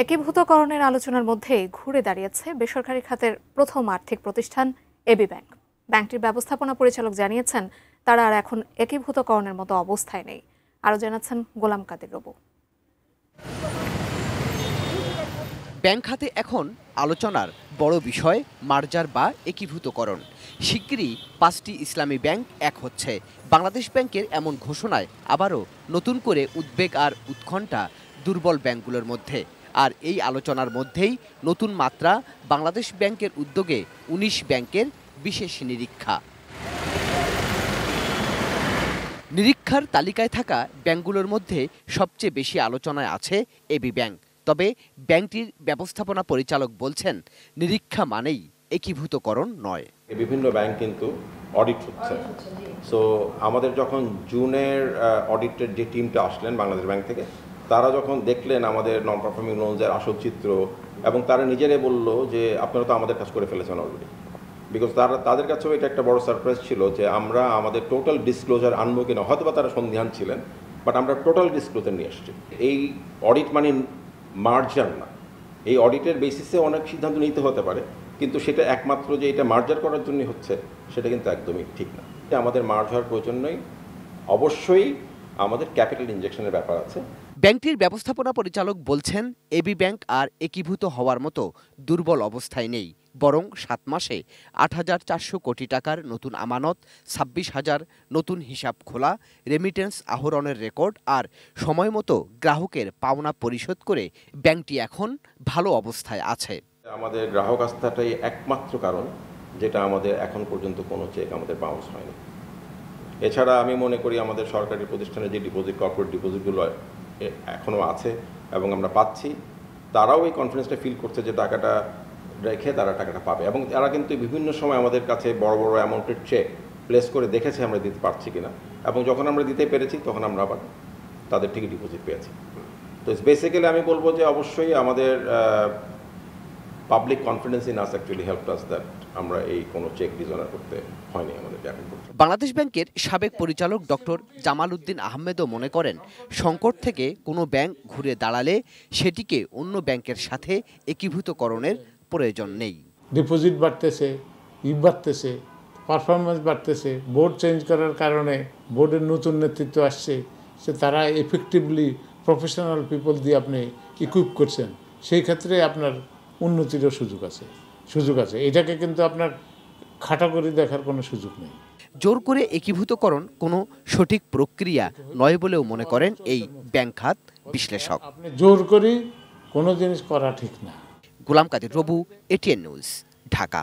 একীভূতকরণের আলোচনার মধ্যেই ঘুরে দাঁড়িয়েছে বেসরকারি খাতের প্রথম আর্থিক প্রতিষ্ঠান এবি ব্যাংক। ব্যাংকটির ব্যবস্থাপনা পরিচালক জানিয়েছেন, তারা আর এখন একীভূতকরণের মতো অবস্থায় নেই। আরও জানাচ্ছেন গোলাম কাদের রবু। ব্যাংক খাতে এখন আলোচনার বড় বিষয় মার্জার বা একীভূতকরণ। শিগগিরই 5টি ইসলামী ব্যাংক এক হচ্ছে। বাংলাদেশ ব্যাংকের এমন ঘোষণায় আবারও নতুন করে উদ্বেগ আর উৎকণ্ঠা দুর্বল ব্যাংকগুলোর মধ্যে। আর এই আলোচনার মধ্যেই নতুন মাত্রা বাংলাদেশ ব্যাংকের উদ্যোগে 19 ব্যাংকের বিশেষ নিরীক্ষার তালিকায় থাকা ব্যাংকগুলোর মধ্যে সবচেয়ে বেশি আলোচনায় আছে এবি ব্যাংক। তবে ব্যাংকটির ব্যবস্থাপনা পরিচালক বলছেন, নিরীক্ষা মানেই একীভূতকরণ নয়। বিভিন্ন ব্যাংক কিন্তু অডিট হচ্ছে। সো আমাদের যখন জুনের অডিটের যে টিমটা আসলেন বাংলাদেশ ব্যাংক থেকে, তারা যখন দেখলেন আমাদের নন পারফর্মিং লোনসের আসল চিত্র, এবং তারা নিজেরাই বলল যে আপনারা তো আমাদের কাজ করে ফেলেছেন অলরেডি। বিকজ তাদের কাছেও এটা একটা বড় সারপ্রাইজ ছিল যে আমরা আমাদের টোটাল ডিসক্লোজার আনবো কিনা, হয়তো বা তারা সন্দিহান ছিলেন, বাট আমরা টোটাল ডিসক্লোজার নিয়ে আসছি। এই অডিট মানে মার্জার না। এই অডিটের বেসিসে অনেক সিদ্ধান্ত নিতে হতে পারে, কিন্তু সেটা একমাত্র যে এটা মার্জার করার জন্য হচ্ছে সেটা কিন্তু একদমই ঠিক না। আমাদের মার্জ হওয়ার প্রয়োজন নেই, অবশ্যই আমাদের ক্যাপিটাল ইনজেকশনের ব্যাপার আছে। ব্যাংকটির ব্যবস্থাপনা পরিচালক বলছেন, এবি ব্যাংক আর একীভূত হওয়ার মতো দুর্বল অবস্থায় নেই, বরং 7 মাসে 8,400 কোটি টাকার নতুন আমানত, 26,000 নতুন হিসাব খোলা, রেমিটেন্স আহরণের রেকর্ড আর সময় মতো গ্রাহকের পাওনা পরিশোধ করে ব্যাংকটি এখন ভালো অবস্থায় আছে। আমাদের গ্রাহক আস্থাটাই একমাত্র কারণ যেটা আমাদের এখন পর্যন্ত কোনো চেক আমাদের বাউন্স হয়নি। এছাড়া আমি মনে করি আমাদের সরকারি প্রতিষ্ঠানের যে ডিপোজিট, কর্পোরেট ডিপোজিটগুলো এখনও আছে এবং আমরা পাচ্ছি, তারাও এই কনফিডেন্সটা ফিল করছে যে টাকাটা রেখে তারা টাকাটা পাবে। এবং তারা কিন্তু বিভিন্ন সময় আমাদের কাছে বড় বড় অ্যামাউন্টের চেক প্লেস করে দেখেছে আমরা দিতে পারছি কিনা, এবং যখন আমরা দিতে পেরেছি তখন আমরা আবার তাদের থেকে ডিপোজিট পেয়েছি। তো বেসিক্যালি আমি বলবো যে অবশ্যই আমাদের public confidence in us actually helped us that আমরা এই কোনো চেক ডিজনার করতে হয়নি আমাদের এখন পর্যন্ত। বাংলাদেশ ব্যাংকের সাবেক পরিচালক ডক্টর জামাল উদ্দিন আহমেদও মনে করেন, সংকট থেকে কোনো ব্যাংক ঘুরে দাঁড়ালে সেটিকে অন্য ব্যাংকের সাথে একীভূতকরণের প্রয়োজন নেই। ডিপোজিট বাড়তেছে, বাড়তেছে, পারফরমেন্স বাড়তেছে, বোর্ড চেঞ্জ করার কারণে বোর্ডের নতুন নেতৃত্ব আসছে, সে তারা এফেক্টিভলি প্রফেশনাল পিপল দিয়ে আপনি ইকুইপ করছেন, সেই ক্ষেত্রে আপনার উন্নতিরও সুযোগ আছে। এটাকে কিন্তু আপনার খাটা করে দেখার কোনো সুযোগ নেই। জোর করে একীভূতকরণ কোনো সঠিক প্রক্রিয়া নয় বলেও মনে করেন এই ব্যাংক খাত বিশ্লেষক। আপনি জোর করে কোনো জিনিস করা ঠিক না। গোলাম কাদের রবু, এটিএন নিউজ, ঢাকা।